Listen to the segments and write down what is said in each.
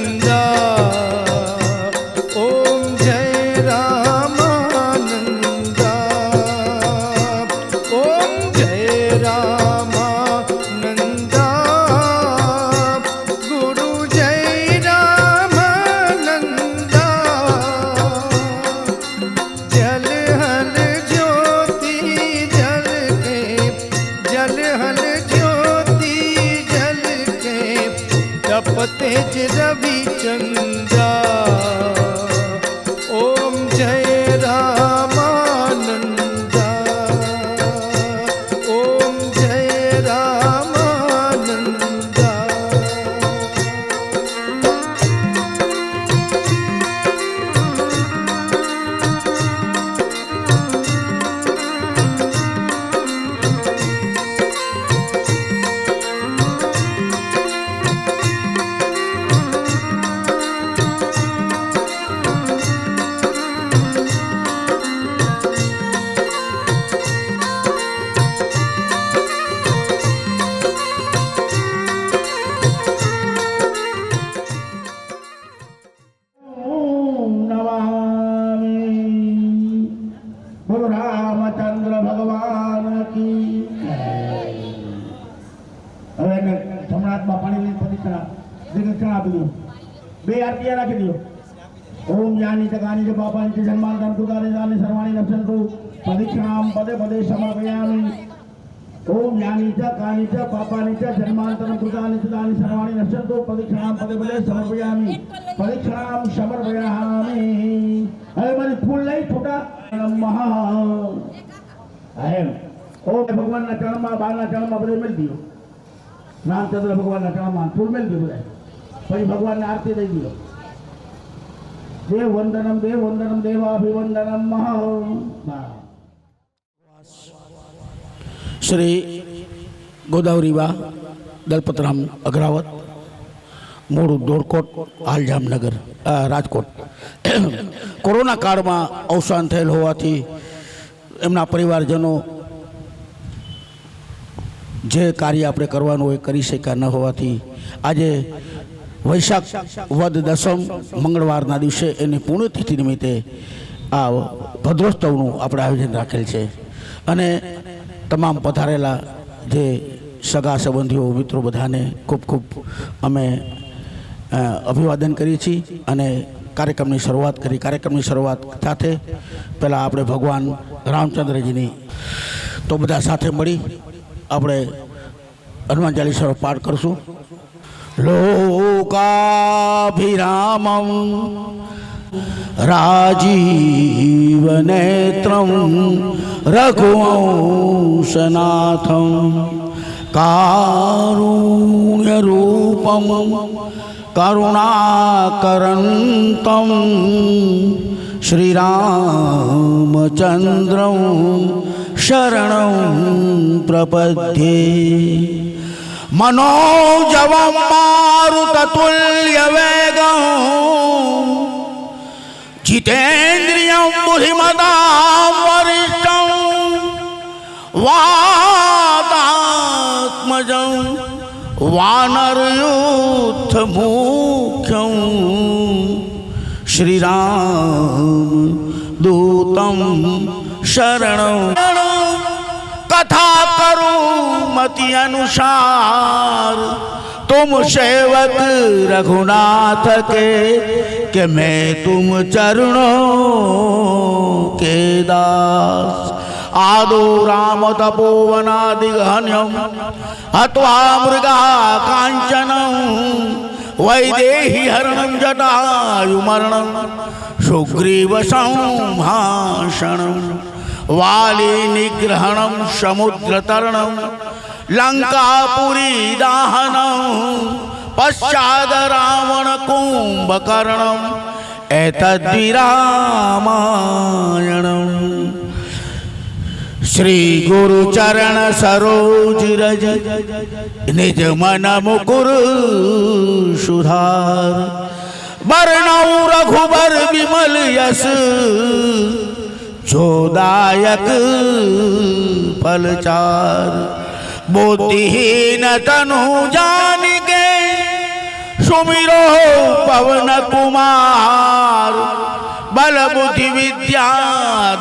चंदा। ओम जय रामानंदा। ओम जय रामानंदा। गुरु जय रामानंदा। जल हल ज्योति जल के, जल हल ज्योति जल के, तप तेज रवि चंदा। ओम जय रामानंदा। ओम जय रामानंदा। बोलो रामचंद्र भगवान की। હવે એને જમણાથમાં પાણી લઈને પ્રદક્ષિણા દીર્ઘક્ષણ આપી દો. બે આરતી રાખી દો. ઓમ જ્ઞાની ચકાની ચ પાપાની ચ જન્માંતર કૃતાની જાની સર્વાણી નશ્યંતુ પ્રદક્ષિણામ પદે પદે સમર્પયામિ. ओम ज्ञानी च कानी च पापानी च जन्मांतरं कृतानि च तानि सर्वाणि नश्यन्तु प्रदक्षिणां पदे पदे समर्पयामि. प्रदक्षिणां समर्पयामि. હવે મારી ફૂલ લઈ છોટા નમઃ એમ. ઓમ ભગવાનના ચરણમાં બારના ચરણમાં બધે મેલ દીયો. રામચંદ્ર ભગવાનના ચરણમાં ફૂલ મેલ દીયો બધા. પછી ભગવાનને આરતી દઈ દીયો. દેવ વંદનમ દેવાભિવંદનમ મહા. श्री गोदावरीबा दलपतराम अग्रावत मूળ દોરકોટ હાલ જામનગર રાજકોટ કોરોના કાળમાં અવસાન થયેલ હોવાથી એમના પરિવારજનો જે કાર્ય આપણે કરવાનું હોય કરી શક્યા ન હોવાથી આજે વૈશાખ વદ દસમ મંગળવારના દિવસે એની પુણ્યતિથિ નિમિત્તે આ ભદ્રોત્સવનું આપણે આયોજન રાખેલ છે. અને તમામ પધારેલા જે સગા સંબંધીઓ મિત્રો બધાને ખૂબ ખૂબ અમે અભિવાદન કરીએ છીએ અને કાર્યક્રમની શરૂઆત કરી. કાર્યક્રમની શરૂઆત સાથે પહેલાં આપણે ભગવાન રામચંદ્રજીની તો બધા સાથે મળી આપણે હનુમાન ચાલીસાનો પાઠ કરશું. લોકાભિરામમ રાજીવનેત્રમ રઘુવંશનાથમ કારુણ્યરૂપમ કરુણાકરંતમ શ્રીરામચંદ્રમ શરણં પ્રપદ્યે. मनोजवं मारुततुल्यवेगं जितेन्द्रियं बुद्धिमतां वरिष्ठं वातात्मजं वानरयूथमुख्यं श्रीरामदूतं शरणं कथा करूं मति अनुसार तुम सेवक रघुनाथ के मैं तुम चरणों के दास. आदो राम तपोवनादिगहन्यम हत्वा मृगा कांचनम वैदेही हरणं जटायुमरणं सुग्रीव संभाषणं वाली निग्रहणं समुद्रतरणं लंकापुरी दाहनं पश्चाद रावण कुंभकर्णं एतद्विरामायणं. श्री गुरु चरण सरोज रज निज मन मुकुर सुधार. वर्णौ रघुबर विमल यश जोदायक फलचार. बुद्धिहीन तनु जानिके सुमिरो पवन कुमार बल बुद्धि विद्या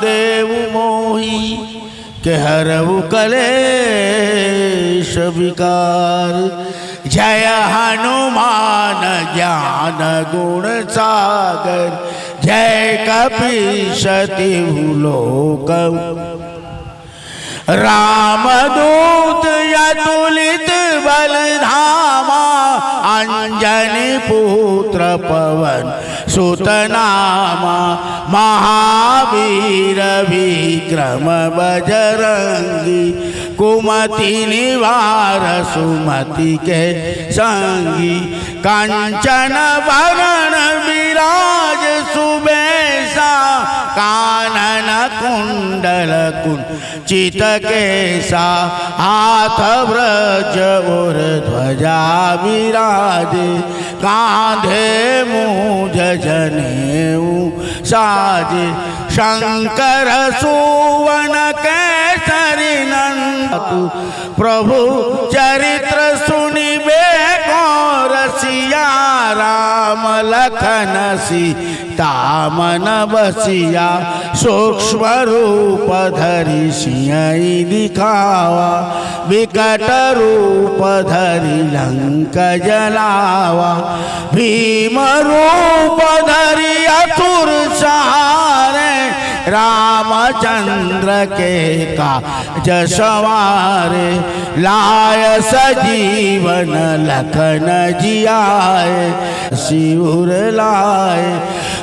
देव मोही के हरऊ कलेश विकार। जय हनुमान ज्ञान गुण सागर जय कपीशति लोक। रामदूत यतुलित बलधामा अंजनी पुत्र पवन सुतनामा। महावीर विक्रम बजरंगी कुमति निवार सुमति के संगी। कंचन वरण विराज सुबेसा कानन कुंडल कुंचित केसा। हाथ व्रज और ध्वजा विराजे कांधे मूंज जनेऊ साजे। शंकर सुवन केसरी नंदन प्रभु चरित्र सुनिबे को रसिया। राम लखन सीता मन बसिया सूक्ष्म रूप धरि सियहि दिखावा। विकट रूप धरि लंक जलावा। भीम रूप धरि असुर सहारे रामचंद्र के काज सवारे। लाय सजीवन लखन जियाए सिउर लाए।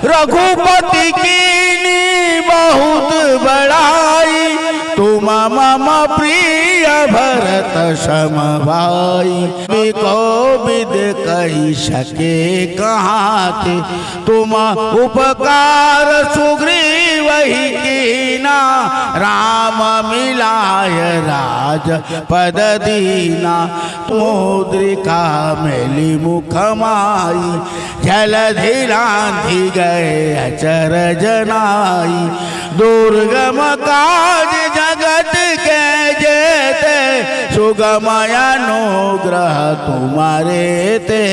रघुपति कीनी बहुत बड़ाई तुम मम प्रिय भरत सम भाई। को विद कही सके कहाँ थे तुम उपकार सुग्रीव ही कीना। राम मिलाय राज पद दीना मुद्रिका मेली मुख माई। जलधि लांघि गए अचर जनाई। दुर्गम काज जगत के जेते सुगम अनुग्रह तुम्हारे ते।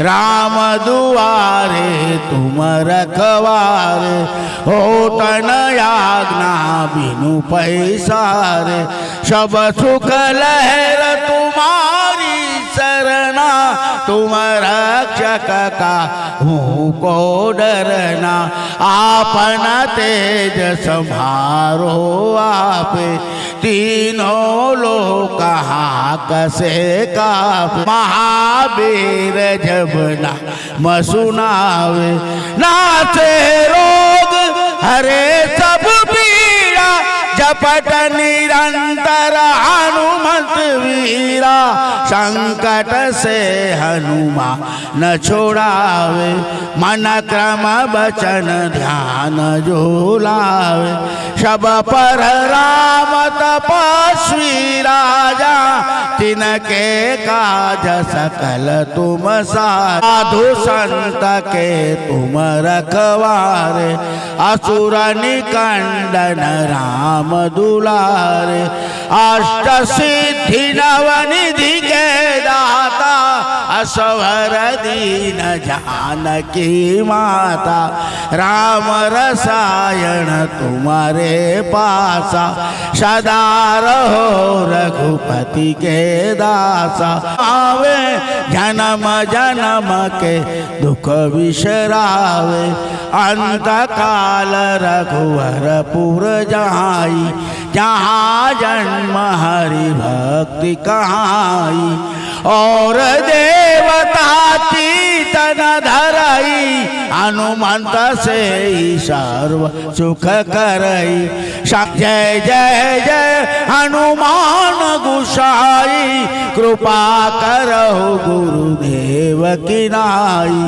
राम दुआरे तुम रखवारे हो तन आज्ञा बिनु पैसारे। सब सुख लहर तुम्हारी सरना तुम रक्षक का हूँ को डरना। आपन तेज सम्हारो आपे तीनों लोक कसे काप। महावीर जब नाम सुनावे नासे रोग हरे सब पीड़ा। जपट निरंतर हनुमत वीरा। संकट से हनुमान न छोड़ावे मन क्रम बचन ध्यान जो लावे। सब पर राम तपस्वी राजा तिनके काज सकल तुम साधु संत के तुम रखवारे। असुर निकंदन राम दुलारे। अष्ट सिद्धि नव निधि के दाता असवर दीन जानकी माता। राम रसायन तुम्हारे पासा सदा रहो रघुपति के दासा। आवे जन्म जन्म के दुख विसरावे अंत काल रघुवरपुर जाई। जहाँ जन्म हरि भक्ति कहाई और देवता तीतन धरई। हनुमंत से ही सर्व सुख करई। जय जय जय हनुमान गुसाई। कृपा करहु गुरुदेव की नाई।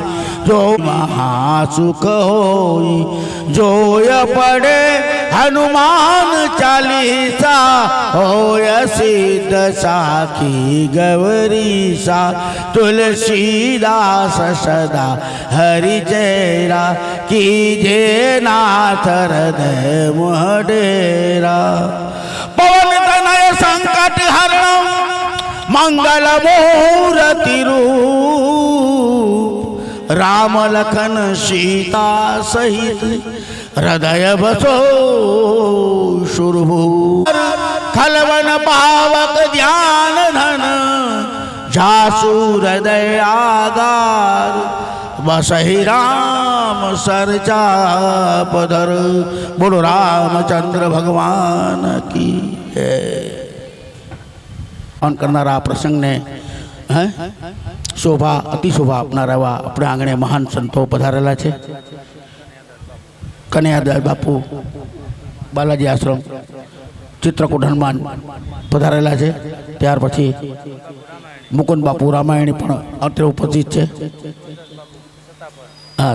जो महासुख होई जोय पढ़े हनुमान चालीसा। होय सिद्ध साखी गौरीसा। तुलसीदास सदा हरि चेरा। कीजे नाथ हृदय मोह डेरा। पवन तनय संकट हरणम मंगल मूर्ति रूप राम लखन सीता सहित हृदय बसो सुरभूर खलवन पावक ध्यान धन जासु हृदय आगार बसहि राम सरचा पधर। बोलो रामचंद्र भगवान की ऑन करनारा प्रसंग ने शोभा अति शोभा अपनारा एवा अपने आंगणे महान संतो पधारेला छे। कन्हैयादास बापू बालाजी आश्रम चित्रकूट हनुमान पधारेला छे। त्यार पछी मुकुंद बापू रामायणी पण अत्रे उपस्थित छे।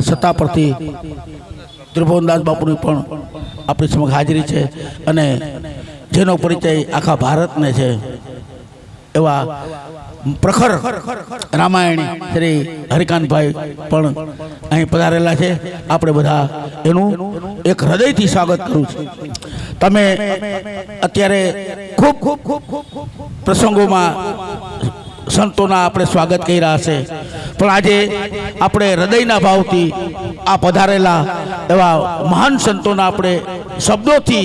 सत्ता परथी त्रिभुवनदास बापूनी पण आपणी समक्ष हाजरी छे अने जेनो परिचय आखा भारतने छे एवा प्रखर रामायणी श्री हरिकांत भाई पण અહીં પધારેલા છે। આપણે બધા એનું એક હૃદયથી સ્વાગત કરું છું। તમે અત્યારે ખૂબ પ્રસંગોમાં સંતોના આપણે સ્વાગત કર્યા હશે, પણ આજે આપણે હૃદયના ભાવથી આ પધારેલા એવા મહાન સંતોના આપણે શબ્દોથી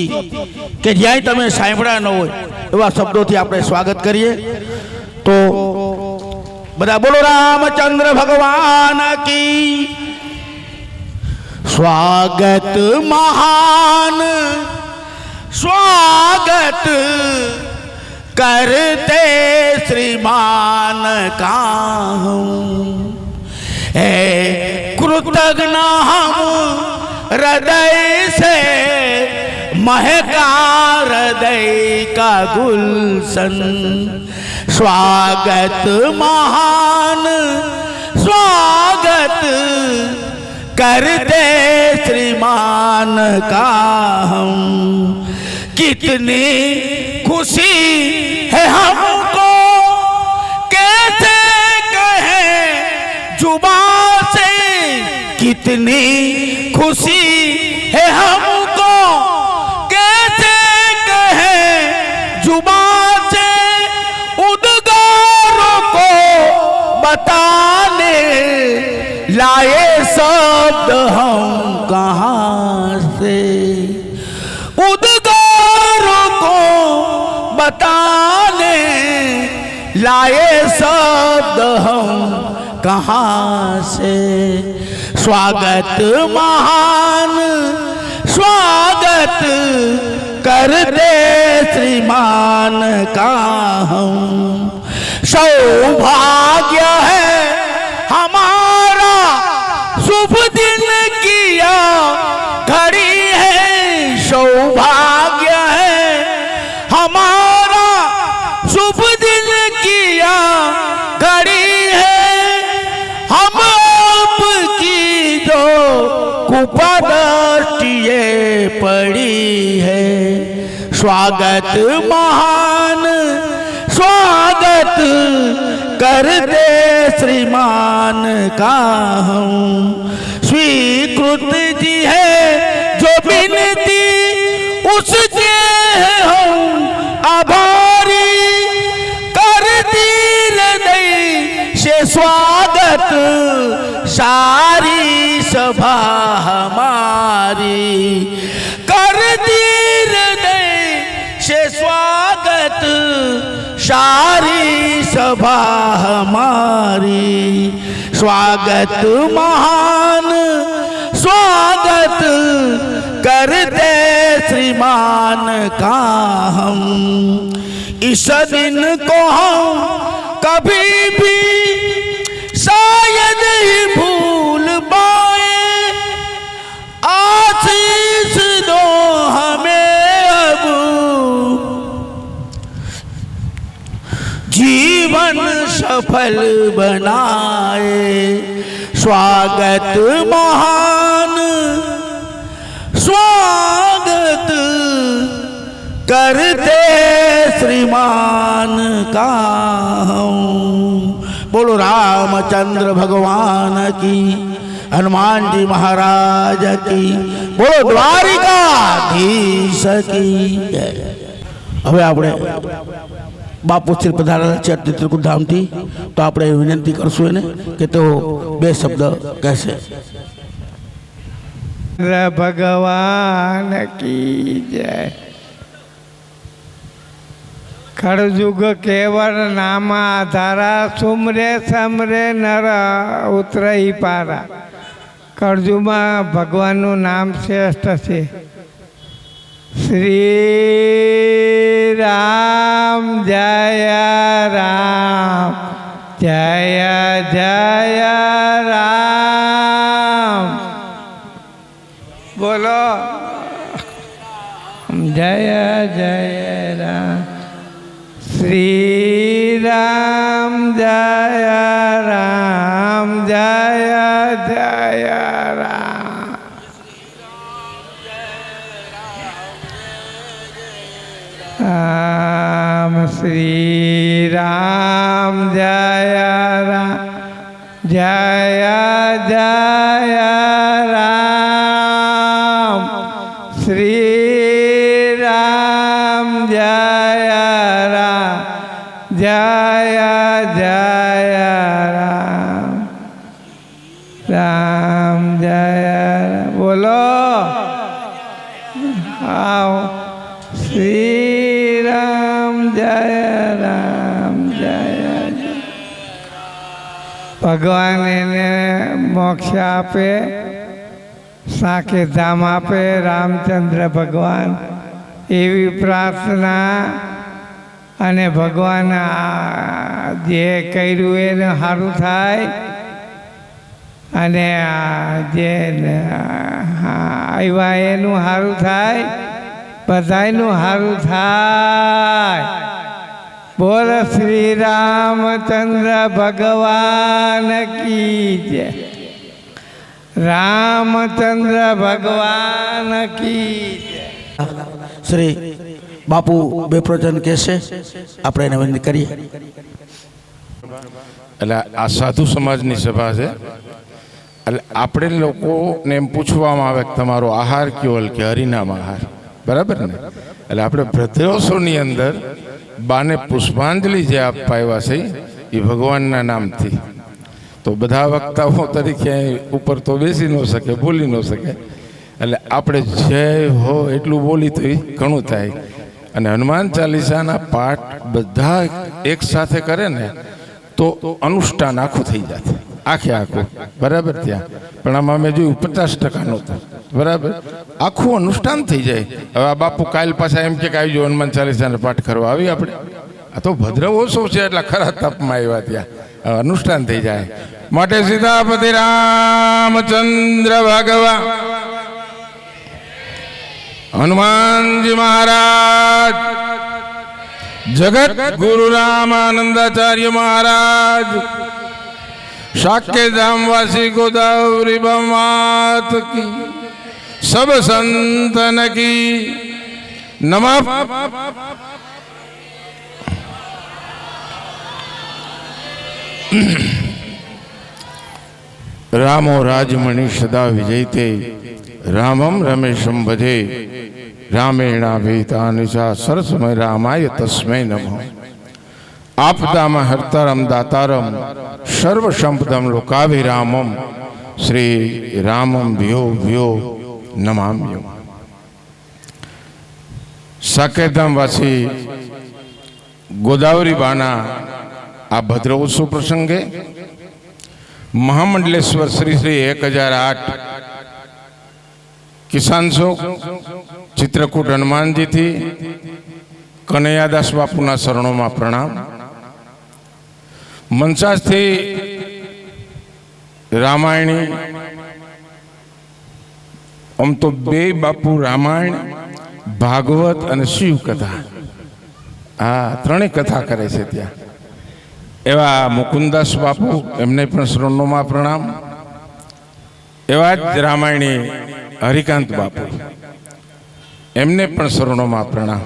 કે જ્યાંય તમે સાંભળ્યા ન હોય એવા શબ્દોથી આપણે સ્વાગત કરીએ। तो बड़ा बोलो रामचंद्र भगवान की। स्वागत महान स्वागत करते श्रीमान का कृतज्ञ हम हृदय से महका हृदय का गुलशन। स्वागत महान स्वागत करते श्रीमान का हम। कितनी खुशी है हमको कैसे कहें जुबान से। कितनी खुशी है हमको कैसे कहें जुबान से। उद्गारों को बताने लाए शब्द हम कहाँ से। उद्गारों को बताने लाए शब्द हम कहाँ से। स्वागत महान स्वागत करते श्रीमान का हम। सौभाग्य है हमारा शुभ दिन किया घड़ी है। सौभाग्य है हमारा शुभ दिन किया घड़ी है। हम आपकी जो कुपदृष्टि पड़ी है। स्वागत महान स्वागत करते श्रीमान का हम। स्वीकृत जी है जो विनती उसके हम आभारी। करती हृदय से स्वागत सारी सभा हमारी। करती हृदय से स्वागत सारी सभा हमारी। स्वागत महान स्वागत करते श्रीमान का हम। इस दिन को हम कभी भी शायद ही भूल पाए। आशीष दो हमें अब जीवन सफल बनाए। स्वागत महान स्वागत करते श्रीमान का हम। बोलो रामचंद्र भगवान की, हनुमान जी महाराज की, बोलो द्वारिकाधीश की। હવે આપણે બાપુ શ્રી પધારેલા છે ત્રિકુટ ધામથી, તો આપણે વિનંતી કરશું એને કે તેઓ બે શબ્દ કહેશે. ભગવાન કી જય. ખડજુગ કેવળ નામા ધારા, સુમરે સમરે નર ઉતરઈ પારા. કળજુમાં ભગવાનનું નામ શ્રેષ્ઠ છે. શ્રી રામ જય રામ, જય જય રામ. બોલો જય જય રામ. શ્રી રામ જય રામ, જય જય રામ. રામ શ્રી રામ જય રામ, જય જય રામ. શ્રી રામ જય રામ, જય જય રામ. રામ જય રામ. બોલો આવો. શ્રી રામ જય રામ, જય જય. ભગવાન એને મોક્ષ આપે, સાકે ધામ આપે રામચંદ્ર ભગવાન, એવી પ્રાર્થના. અને ભગવાન જે કર્યું એને સારું થાય, અને જે આવ્યા એનું સારું થાય, બધાયનું સારું થાય. બોલ શ્રી રામચંદ્ર ભગવાન કી જય. રામચંદ્ર ભગવાન કી જય. શ્રી બાપુ બે પ્રવચન કહેશે, આપણે એને વિનંતી કરીએ. એટલે આ સાધુ સમાજની સભા છે. એટલે આપણે લોકોને એમ પૂછવામાં આવે કે તમારો આહાર કેવલ કે હરિનામ આહાર, બરાબર ને? એટલે આપણે ભદ્રોત્સવની અંદર બાને પુષ્પાંજલિ જે આપવા આવ્યા છે એ ભગવાનના નામથી. તો બધા વક્તાઓ તરીકે ઉપર તો બેસી ન શકે, બોલી ન શકે. એટલે આપણે જય હો એટલું બોલી તો એ ઘણું થાય. અને હનુમાન ચાલીસાના પાઠ બધા એક સાથે કરે ને તો અનુષ્ઠાન આખું થઈ જાય, આખું, બરાબર? ત્યાં પણ આમાં અમે જોયું 50% નહોતું, બરાબર? આખું અનુષ્ઠાન થઈ જાય. હવે આ બાપુ કાલ પાછા એમ કે આવી જાઓ હનુમાન ચાલીસાના પાઠ કરવા આવી આપણે. આ તો ભદ્રવોત્સવ છે એટલે ખરા તાપમાં આવ્યા, ત્યાં અનુષ્ઠાન થઈ જાય. માટે સીતાપતિ રામચંદ્ર ભગવાન, હનુમાનજી મહારાજ, જગત ગુરુ રામાનંદાચાર્ય મહારાજ, शाक्य धामवासी गोदावरी मात की, सब संतन की नमः। रामो राजमणि सदा विजयते, रामम रमेशम भजे, रामेणाभीता निशा सरस्मय रामाय तस्मै नमः। आपदाम हर्तारम दातारम सर्व संपदम लोकाभिरामम श्री रामम भ्यो भ्यो नमाम्यो। साकेतम वासी गोदावरी बाना आ भद्रोत्सव प्रसंगे महामंडलेश्वर श्री श्री 1008 किसान शोक चित्रकूट हनुमान जी थी कन्हैयादास बापूना शरणों में प्रणाम। मनसाज थी रामायणी, आम तो बे बापू रामायण भागवत और शिव कथा आ त्रे कथा करे छे। त्या एवा मुकुंदास बापू एमने पण शरणों में प्रणाम। एवा ज रामायणी हरिकांत बापू एमने पण शरणों में प्रणाम।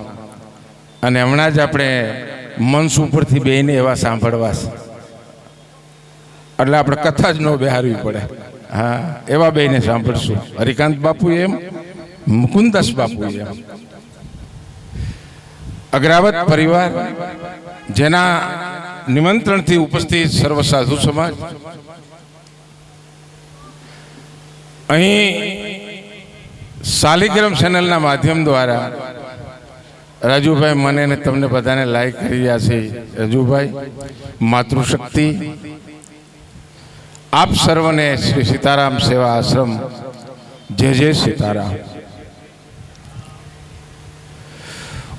अने हमणां ज आपणे मंच उपरथी बेने एवा सांभळवा એટલે આપણે કથા જ ન બેહારવી પડે। હા, એવા બેને સાંભળશું, હરિકાંત બાપુ એમ, મુકુંદાસ બાપુ એમ। અગ્રાવત પરિવાર જેના નિમંત્રણથી ઉપસ્થિત સર્વ સાધુ સમાજ, અહીં શાલિગ્રામ ચેનલના માધ્યમ દ્વારા રાજુભાઈ મને ને તમને બધાને લાઈક કરી રહ્યા છે. રાજુભાઈ, માતૃશક્તિ, આપ સર્વને શ્રી સીતારામ સેવા આશ્રમ જય સીતારામ.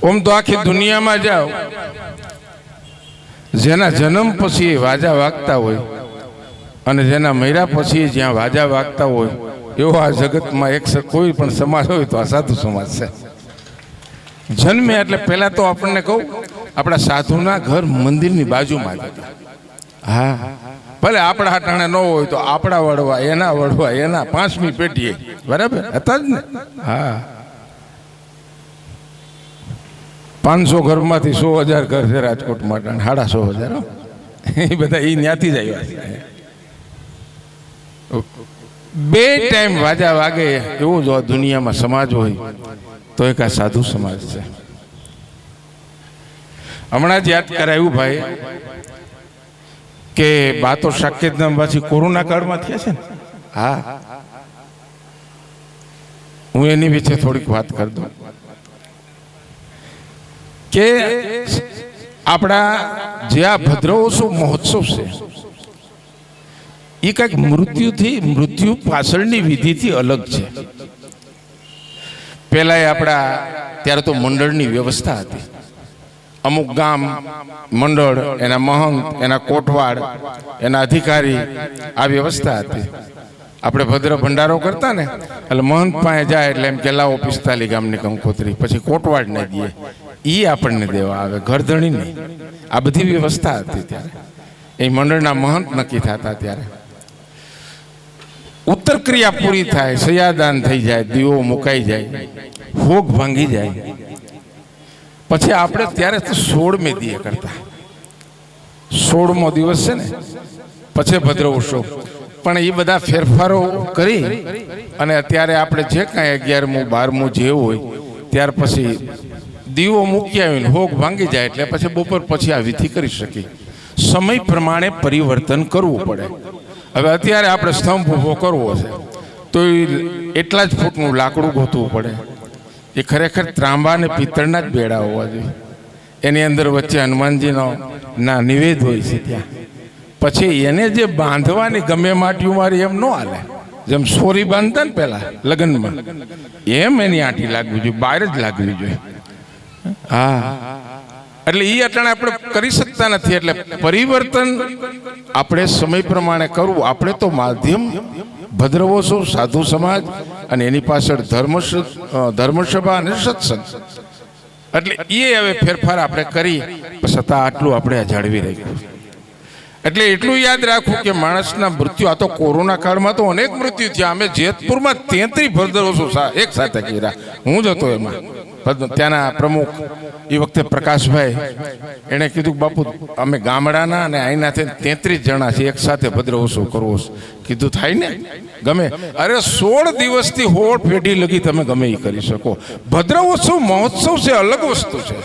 ઓમ તો આખી દુનિયામાં જાઓ, જેના જન્મ પછી વાજા વાગતા હોય અને જેના મર્યા પછી જ્યાં વાજા વાગતા હોય એવો આ જગતમાં એક કોઈ પણ સમાજ હોય તો આ સાધુ સમાજ છે. જન્મે એટલે પહેલા તો આપણને કહું, આપણા સાધુના ઘર મંદિરની બાજુમાં જ હતા. હા, ભલે આપણા હાટાણે ન હોય તો આપણા વડવા, એના 5મી પેટીએ, બરાબર હતા જ ને. હા, 500 ઘરમાંથી 100,000 ઘર છે રાજકોટમાં, 150,000 એ બધા એ ત્યાંથી જ આવ્યા છે. 2 ટાઈમ વાજા વાગે એવો જો દુનિયામાં સમાજ હોય તો એક આ સાધુ સમાજ છે. હમણાં જ યાદ કરાયું ભાઈ કે બાતો સાકેતનામ પાછી કોરોના કાળમાં થયા છે ને. હા, હું એની વિશે થોડીક વાત કરી દઉં કે આપણા જે આ ભદ્રવોત્સવ મહોત્સવ છે એ કંઈક મૃત્યુ પાછળની વિધિથી અલગ છે. પહેલા આપણા ત્યારે તો મંડળની વ્યવસ્થા હતી. અમુક ગામ મંડળ, એના મહંત, એના કોટવાડ, એના અધિકારી, આ વ્યવસ્થા હતી. આપણે ભદ્ર ભંડારો કરતા ને એટલે મહંત પાસે જાય એટલે એમ કે લાવો 45 ગામની કંકોત્રી, પછી કોટવાડને દઈએ, એ આપણને દેવા આવે, ઘરધણી નહીં. આ બધી વ્યવસ્થા હતી ત્યારે. એ મંડળના મહંત નક્કી થતા. ત્યારે ઉત્તર ક્રિયા પૂરી થાય, સયાદાન થઈ જાય, દીવો મુકાઈ જાય, ભોગ ભાંગી જાય, પછી આપણે ત્યારે તો 16મે દીએ કરતા. 16મો દિવસ છે ને પછી ભદ્રવોત્સવ. પણ એ બધા ફેરફારો કરી અને અત્યારે આપણે જે કાંઈ 11મું 12મું જે હોય ત્યાર પછી દીવો મૂકી આવીને ભોગ ભાંગી જાય એટલે પછી બપોર પછી આ વિધિ કરી શકીએ. સમય પ્રમાણે પરિવર્તન કરવું પડે. હવે અત્યારે આપણે સ્તંભ ઊભો કરવો છે તો એટલા જ ફૂટનું લાકડું ગોતવું પડે. એ ખરેખર ત્રાંબા અને પિત્તળના જ બેડા હોવા જોઈએ. એની અંદર વચ્ચે હનુમાનજીનો ના નિવેદ હોય છે ત્યાં. પછી એને જે બાંધવાની ગમે માટીયું મારી એમ ન હાલે. જેમ સોરી બાંધતા ને પહેલા લગ્નમાં, એમ એની આંટી લાગવી જોઈએ, બહાર જ લાગવી જોઈએ. હા, એટલે એ અટાણે આપણે કરી શકતા નથી. એટલે પરિવર્તન આપણે સમય પ્રમાણે કરવું. આપણે તો માધ્યમ ભદ્રવોત્સવ, સાધુ સમાજ અને એની પાછળ ધર્મસભા અને સત્સંગ, એટલે એ હવે ફેરફાર આપણે કરી છતાં આટલું આપણે જાળવી રાખ્યું. એટલે એટલું યાદ રાખવું કે માણસના મૃત્યુ, આ તો કોરોના કાળમાં તો અનેક મૃત્યુ થયા. અમે જેતપુરમાં 33 ભદ્રવોત્સવ એક સાથે કર્યા. હું જ હતો એમાં. ત્યાંના પ્રમુખ એ વખતે પ્રકાશભાઈ, એણે કીધું કે બાપુ અમે ગામડાના અને અહીંનાથી 33 જણા છે, એક સાથે ભદ્રવોત્સવ કરવો છે. કીધું થાય ને, ગમે. અરે 16 દિવસથી 16 પેઢી લગી તમે ગમે એ કરી શકો. ભદ્રવોત્સવ મહોત્સવ છે, અલગ વસ્તુ છે.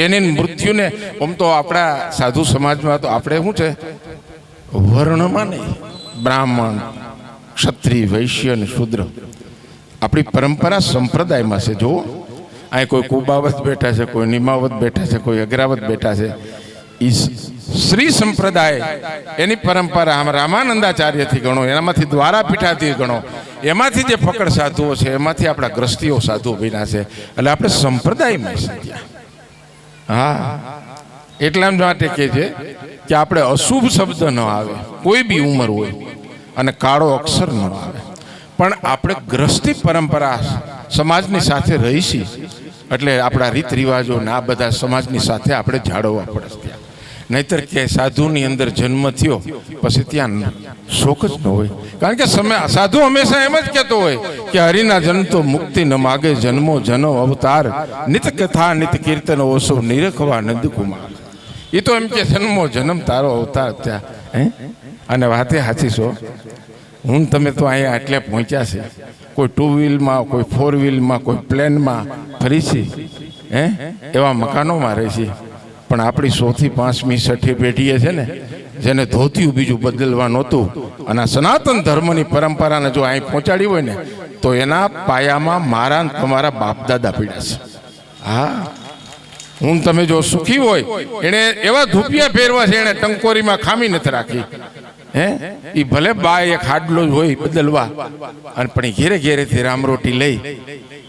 એની મૃત્યુને આમ તો આપણા સાધુ સમાજમાં તો આપણે શું છે, વર્ણમાં નહીં, બ્રાહ્મણ, ક્ષત્રિય, વૈશ્ય અને શૂદ્ર આપણી પરંપરા સંપ્રદાયમાં છે. જુઓ, અહીં કોઈ કુબાવત બેઠા છે, કોઈ નિમાવત બેઠા છે, કોઈ અગ્રાવત બેઠા છે. એ શ્રી સંપ્રદાય એની પરંપરા રામાનંદાચાર્યથી ગણો, એનામાંથી દ્વારાપીઠાથી ગણો, એમાંથી જે ફકડ સાધુઓ છે, એમાંથી આપણા ગ્રસ્તીઓ સાધુઓ બન્યા છે. એટલે આપણે સંપ્રદાયમાં છે ત્યાં. હા, એટલા માટે કહે છે કે આપણે અશુભ શબ્દ ન આવે, કોઈ બી ઉંમર હોય, અને કાળો અક્ષર ન આવે. પણ આપણે ગ્રસ્તી પરંપરા સમાજની સાથે રહીશી એટલે આપણા રીત રિવાજોને આ બધા સમાજની સાથે આપણે જાળવવા પડે ત્યાં. નહીતર કે સાધુની અંદર જન્મ થયો પછી ત્યાં શોક જ ન હોય. કારણ કે સાધુ હંમેશા એમ જ કહેતો હોય કે હરિના જન તો મુક્તિ ન માગે, જન્મો જનો અવતાર, નિત કથા નિત કીર્તન ઓસો નિરખવા નંદકુમાર. એ તો એમ કે જન્મો જન્મ તારો અવતાર ત્યાં. અને વાતે સાચી છો. હું તમે તો અહીંયા એટલે પહોંચ્યા છે, કોઈ 2 વ્હીલમાં, કોઈ 4 વ્હીલમાં, કોઈ પ્લેનમાં ફરી છે, એવા મકાનોમાં રહી છે. પણ આપણી 100 થી 5મી 6ઠી પેઢીએ છે ને, જેને ધોતિયું બીજું બદલવા નહોતું અને આ સનાતન ધર્મની પરંપરાને જો અહીં પહોંચાડી હોય ને, તો એના પાયામાં મારા ને તમારા બાપ દાદા પીડ્યા છે. હા, હું તમે જો સુખી હોય, એણે એવા ધૂપિયા પહેરવા છે, એણે ટંકોરીમાં ખામી નથી રાખી. એ ભલે બા એક હાડલો જ હોય બદલવા, અને પણ ઘેરે ઘેરેથી રામરોટી લઈ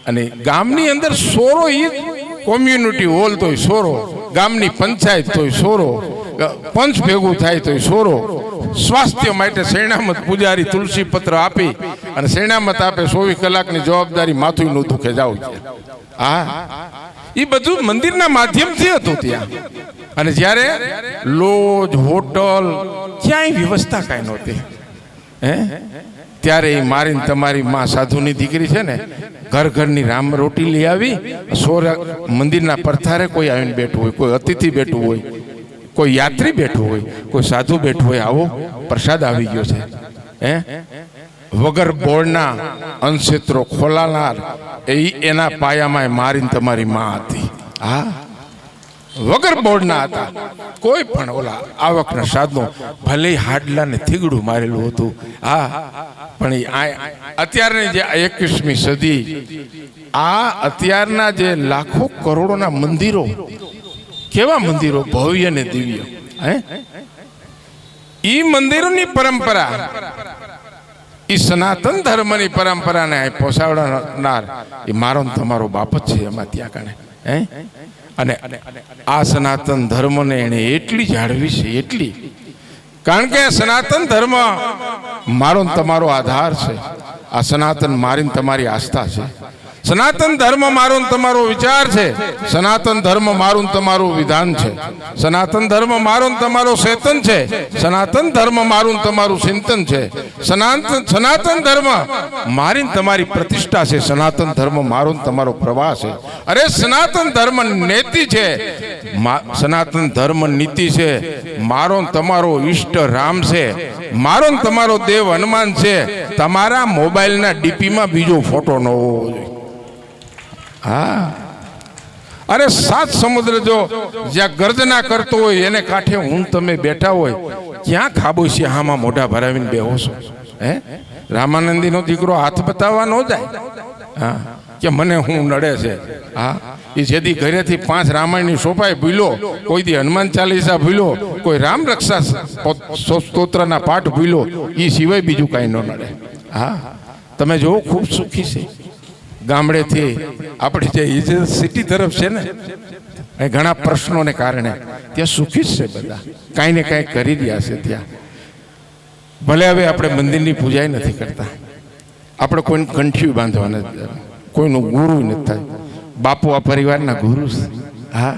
અને ગામની અંદર સોરો, એ કોમ્યુનિટી હોલ તોય સોરો, ગામની પંચાયત તોય સોરો, પંચ ભેગું થાય તોય સોરો. સ્વાસ્થ્ય માટે શેણામત પૂજારી તુલસી પત્ર આપી અને શેણામત આપે 24 કલાકની જવાબદારી માથું નું દુખે જાવ છે. હા, એ બધું મંદિરના માધ્યમથી હતું ત્યાં. અને જ્યારે લોજ, હોટલ, ક્યાંય વ્યવસ્થા કાંઈ નહોતી, ત્યારે એ મારીને તમારી માં સાધુની દીકરી છે ને, ઘર ઘરની રામ રોટી લઈ આવી. મંદિરના પરથારે કોઈ આવીને બેઠું હોય, કોઈ અતિથિ બેઠું હોય, કોઈ યાત્રી બેઠું હોય, કોઈ સાધુ બેઠું હોય, આવો પ્રસાદ આવી ગયો છે. વગર બોર્ડના અનક્ષેત્રો ખોલાનાર એના પાયામાં મારીને તમારી માં હતી. હા, વગર બોર્ડના હતા. કોઈ પણ ઓલા આવકના સાધનો, ભલે હાડલાને થીગડું મારેલું હતું. હા, પણ અત્યારની જે 21મી સદી, આ અત્યારના જે લાખો કરોડોના મંદિરો, કેવા મંદિરો ભવ્ય ને દિવ્ય, ઈ મંદિરોની પરંપરા, ઈ સનાતન ધર્મની પરંપરાને પોસાવનાર એ મારો ને તમારો બાપ જ છે એમાં ત્યાં કણે. અને આ સનાતન ધર્મને એને એટલી જાળવી છે, એટલી, કારણ કે સનાતન ધર્મ મારો ને તમારો આધાર છે. આ સનાતન મારી ને તમારી આસ્થા છે. સનાતન ધર્મ મારો ને તમારો વિચાર છે. સનાતન ધર્મ મારું ને તમારું વિધાન છે. સનાતન ધર્મ મારો ને તમારો ચેતન છે. સનાતન ધર્મ મારું ને તમારું ચિંતન છે. સનાતન ધર્મ મારી ને તમારી પ્રતિષ્ઠા છે. સનાતન ધર્મ મારો ને તમારો પ્રવાહ છે. અરે સનાતન ધર્મ નીતિ છે. સનાતન ધર્મ નીતિ છે. મારો ને તમારો ઈષ્ટ રામ છે. મારો ને તમારો દેવ હનુમાન છે. તમારા મોબાઈલના ડીપીમાં બીજો ફોટો ન હોવો જોઈએ. હા, અરે 7 સમુદ્ર જો જ્યાં ગર્જના કરતો હોય એને કાંઠે હું તમે બેઠા હોય, ક્યાં ખાબોચિયા હામાં મોઢા ભરાવીને બેહો છો? રામાનંદીનો દીકરો હાથ બતાવવા ન જાય. હા, કે મને હું નડે છે. હા, એ જેથી ઘરેથી 5 રામાયણની સોપાઈ ભૂલ્યો, કોઈ દી હનુમાન ચાલીસા ભૂલ્યો, કોઈ રામ રક્ષા સ્તોત્રના પાઠ ભૂલ્યો, એ સિવાય બીજું કાંઈ ન નડે. હા, તમે જોવો ખૂબ સુખી છે. ગામડેથી આપણી જે સિટી તરફ છે ને, એ ઘણા પ્રશ્નોને કારણે ત્યાં સુખી જ છે બધા, કાંઈ ને કાંઈ કરી રહ્યા છે ત્યાં. ભલે હવે આપણે મંદિરની પૂજા નથી કરતા, આપણે કોઈને કંઠી બાંધવા નથી, કોઈનું ગુરુ નથી થાય. બાપુ આ પરિવારના ગુરુ છે. હા,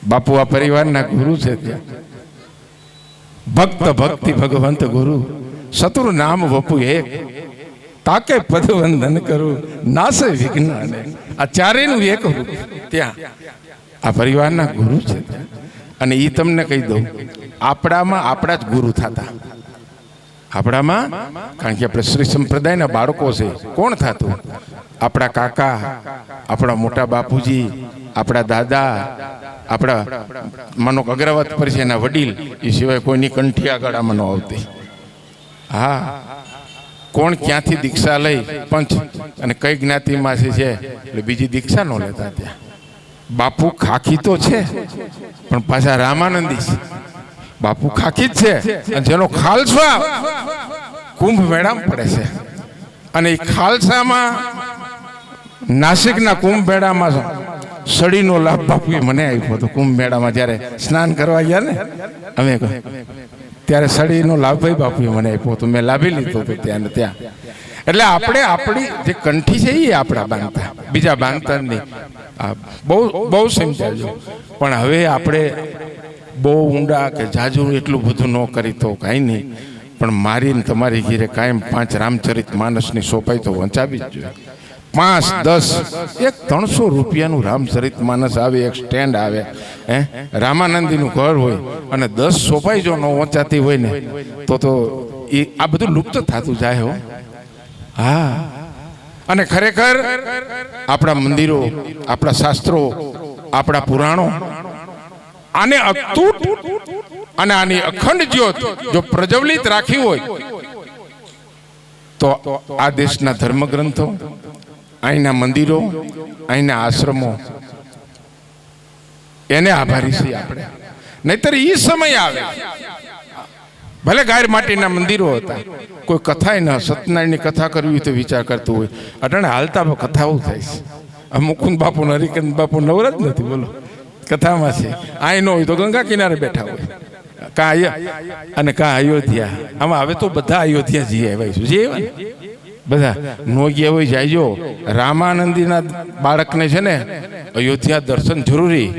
બાપુ આ પરિવારના ગુરુ છે. ત્યાં ભક્ત ભક્તિ ભગવંત ગુરુ, શત્રુ નામ વપુ એક, તાકે પદવંદન કરું, નાસે વિઘ્ન. આ ચારેયનું એક રૂપ ત્યાં આ પરિવારના ગુરુ છે. અને એ તમને કહી દઉં, આપણામાં આપણા જ ગુરુ થતા. આપણામાં, કારણ કે આપણે શ્રી સંપ્રદાયના બાળકો છે. કોણ થતું? આપણા કાકા, આપણા મોટા બાપુજી, આપણા દાદા, આપણા માનો અગ્રવત પર છે એના વડીલ, એ સિવાય કોઈની કંઠી આગળ આમાં ન આવતી. હા, કોણ ક્યાંથી દીક્ષા લઈ, પંચ અને કઈ જ્ઞાતિમાં છે એટલે બીજી દીક્ષા ન લેતા. ત્યાં બાપુ ખાખી તો છે, પણ પાછા રામાનંદી છે. બાપુ ખાખી જ છે, અને જેનો ખાલસા કુંભ મેળામાં પડે છે. અને એ ખાલસામાં નાસિકના કુંભ મેળામાં સડીનો લાભ બાપુએ મને આપ્યો હતો. કુંભ મેળામાં જ્યારે સ્નાન કરવા ગયા ને અમે, ત્યારે સડીનો લાભ ભાઈ બાપુએ મને આપ્યો હતો. મેં લાભી લીધો હતો ત્યાં ત્યાં. એટલે આપણે આપણી જે કંઠી છે એ આપણા બાંધતા, બીજા બાંધતા નહીં. બહુ બહુ સમજાવજો. પણ હવે આપણે બહુ ઊંડા કે જાજુ એટલું બધું ન કરી તો કાંઈ નહીં, પણ મારી ને તમારી ઘીરે કાયમ 5 રામચરિત માનસની સોપાઈ તો વંચાવી જ જોઈએ. 5, 10, એક 300 રૂપિયાનું રામચરિત માનસ આવે, એક સ્ટેન્ડ આવે. રામાનંદીનું ઘર હોય અને 10 સોપાઈ જો ન વંચાતી હોય ને, તો એ આ બધું લુપ્ત થતું જાય. હો, હા. અને ખરેખર આપણા મંદિરો, આપણા શાસ્ત્રો, આપણા પુરાણો આને અતૂટ અને આની અખંડ જ્યોત જો પ્રજ્વલિત રાખી હોય તો આ દેશના ધર્મગ્રંથો, અહીંના મંદિરો, અહીંના આશ્રમો એને આભારી છીએ આપણે. નહીતર એ સમય આવે, ભલે ગાય માટીના મંદિરો હતા, કોઈ કથા ન સત્યનારાયણની કથા કરવી તો વિચાર કરતું હોય. અટાણે હાલતા કથાઓ થાય છે. મુકુંદ બાપુ હરિકંદ બાપુ નવરા જ નથી, બોલો કથામાં છે. આય ન હોય તો ગંગા કિનારે બેઠા હોય, અને કા અયોધ્યા. આમાં હવે તો બધા અયોધ્યા જઈ આવ્યા છું, જે બધા નો ગયા હોય જાયજો. રામાનંદીના બાળકને છે ને અયોધ્યા દર્શન જરૂરી.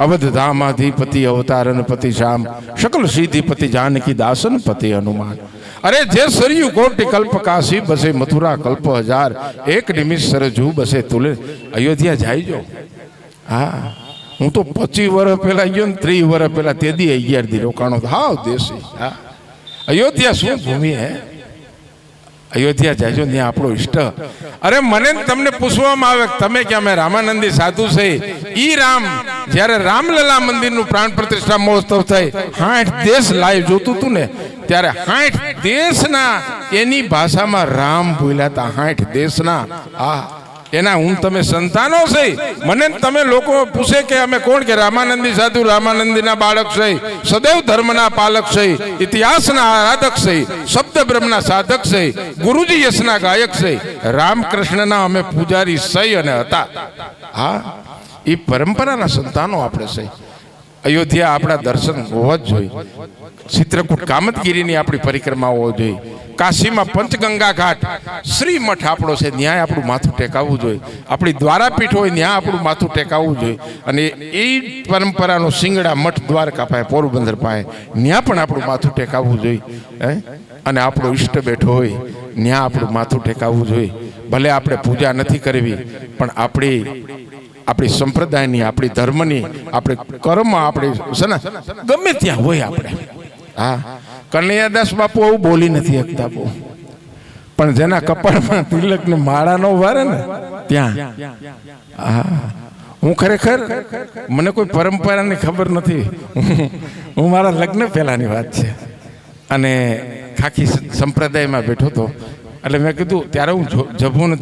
અવધ ધામાધિપતિ અવતારન પતિ શ્યામ, શકલ સિદ્ધિપતિ જાનકી દાસન પતિ હનુમાન. અરે જે સરયુ કોટી કલ્પ કાશી, બસે મથુરા કલ્પ હજાર, એક નિમિષ સરજુ બસે તુલે. અયોધ્યા જાયજો. હા, હું તો 25 વર્ષ પહેલા ગયો ને 30 વર્ષ પહેલા તે દી 11 દી રોકાણો. હાવ દેશી. હા, અયોધ્યા શું ભૂમિ હે. અયોધ્યા જાયજો, ત્યાં આપણો ઈષ્ટ. અરે મને તમને પૂછવામાં આવે તમે કે અમે રામાનંદી સાધુ છે. ઈ રામ જ્યારે રામલલા મંદિરનું પ્રાણ પ્રતિષ્ઠા મહોત્સવ થઈ 60 દેશ લાઈવ જોતું હતું ને, ત્યારે 60 દેશના એની ભાષામાં રામ બોલ્યા હતા. 60 દેશના. આ એના હું તમે સંતાનો છે. મને તમે લોકો પૂછે કે અમે કોણ, કે રામાનંદી સાધુ રામાનંદીના બાળક છે, સદૈવ ધર્મના પાલક છે, ઇતિહાસના આરાધક છે, શબ્દ બ્રહ્મના સાધક છે, ગુરુજી યશના ગાયક છે, રામકૃષ્ણના અમે પૂજારી છે અને હતા. હા, એ પરંપરાના સંતાનો આપણે છે. અયોધ્યા આપણા દર્શન હોવા જ જોઈએ. ચિત્રકૂટ કામતગીરીની આપણી પરિક્રમા હોવી જોઈએ. કાશીમાં પંચગંગા ઘાટ શ્રીમઠ આપણો છે, ત્યાં આપણું માથું ટેકાવવું જોઈએ. આપણી દ્વારાપીઠ હોય ત્યાં આપણું માથું ટેકાવવું જોઈએ. અને એ પરંપરાનો સિંગડા મઠ દ્વારકા પાસે, પોરબંદર પાસે, ત્યાં પણ આપણું માથું ટેકાવવું જોઈએ. અને આપણો ઈષ્ટ બેઠો હોય ત્યાં આપણું માથું ટેકાવવું જોઈએ. ભલે આપણે પૂજા નથી કરવી, પણ આપણી સંપ્રદાયની, આપણી ધર્મની, આપણે કર્મ, આપણે છે ને ગમે ત્યાં હોય આપણે. હા, કનૈયાદાસ બાપુ આવું બોલી નથી શકતા બહુ, પણ જેના કપાળમાં તિલકની માળા નો વારે ને ત્યાં. હા, હું ખરેખર મને કોઈ પરંપરાની ખબર નથી. હું મારા લગ્ન પહેલાની વાત છે, અને ખાખી સંપ્રદાયમાં બેઠો હતો. એટલે મેં કીધું, ત્યારે હું જભું ને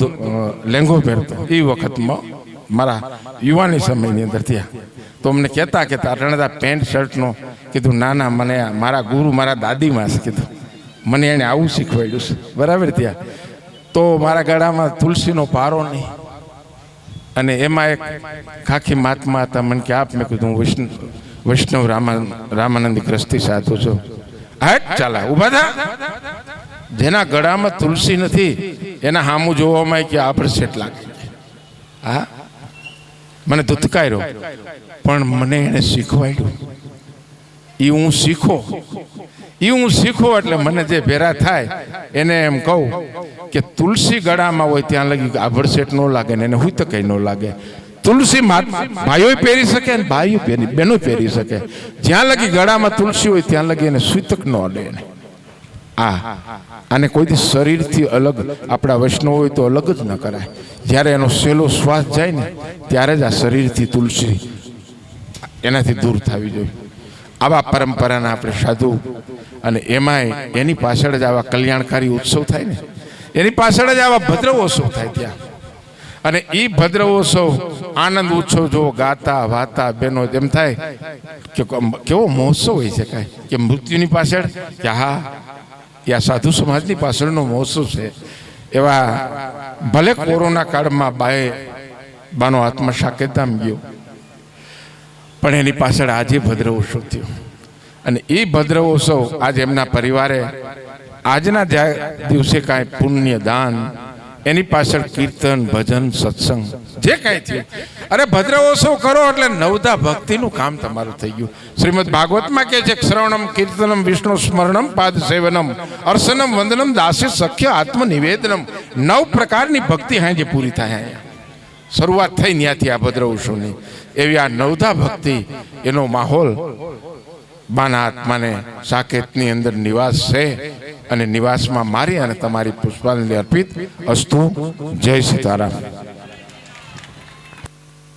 લેંગો પહેરતો એ વખતમાં, મારા યુવાની સમયની અંદર. ત્યાં તો અમને કહેતા કે અટણતા પેન્ટ શર્ટનો. કીધું ના ના, મને મારા ગુરુ મારા દાદીમાં છે, કીધું મને એણે આવું શીખવાડ્યું છે. બરાબર. ત્યાં તો મારા ગળામાં તુલસીનો પારો નહીં, અને એમાં એક ખાખી મહાત્મા હતા. મને કે આપ. મેં કીધું હું વૈષ્ણવ રામાનંદી ગ્રસ્તી સાધુ છું. હાટ ચાલા ઉભા થા. જેના ગળામાં તુલસી નથી એના સામું જોવામાં કે આભરસેટ લાગે. હા, મને ધુતકાર્યો, પણ મને એને શીખવાડ્યું. એ હું શીખો એટલે મને જે ભેરા થાય એને એમ કહું કે તુલસી ગળામાં હોય ત્યાં લગી આભરસેટ ન લાગે ને એને હું તો કઈ ન લાગે. તુલસી ભાઈઓ પહેરી શકે ને બહેનો પહેરી શકે. જ્યાં લગી ગળામાં તુલસી હોય ત્યાં લગી એને સૂતક ન અડે. આને કોઈ શરીરથી અલગ, આપણા વૈષ્ણવ હોય તો અલગ જ ન કરાય. જ્યારે એનો સહેલો શ્વાસ જાય ને ત્યારે જ આ શરીરથી તુલસી એનાથી દૂર થવી જોઈએ. આવા પરંપરાના આપણે સાધુ, અને એમાંય એની પાછળ જ આવા કલ્યાણકારી ઉત્સવ થાય ને, એની પાછળ જ આવા ભદ્રવોત્સવ થાય ત્યાં. અને એ ભદ્રવોત્સવ, આનંદ ઉત્સવ જો ગાતા વાતા બહેનો એમ થાય કે કેવો મહોત્સવ હોય છે. કાંઈ કે મૃત્યુની પાછળ, કે હા એ આ સાધુ સમાજની પાછળનો મહોત્સવ છે. એવા ભલે કોરોના કાળમાં બાનો આત્મા સાકેતધામ ગયો, પણ એની પાછળ આજે ભદ્રવોત્સવ થયો. અને એ ભદ્રવોત્સવ આજે એમના પરિવારે આજના દિવસે કાંઈ પુણ્ય દાન, એની પાછળ કીર્તન, ભજન, સત્સંગ જે કાંઈ થયું. અરે ભદ્રવોત્સવ કરો એટલે નવધા ભક્તિનું કામ તમારું થઈ ગયું. શ્રીમદ ભાગવતમાં કહે છે, શ્રવણમ કીર્તનમ વિષ્ણુ સ્મરણમ પાદ સેવનમ અર્સનમ વંદનમ દાસી સખ્ય આત્મનિવેદનમ. 9 પ્રકારની ભક્તિ હા જે પૂરી થાય. અહીંયા શરૂઆત થઈ ત્યાંથી આ ભદ્રવોત્સવની. એવી આ નવધા ભક્તિ, એનો માહોલ બાના આત્માને સાકેતની અંદર નિવાસ છે. અને નિવાસમાં મારી અને તમારી પુષ્પાંજલિ અર્પિત અસ્તુ. જય સીતારામ.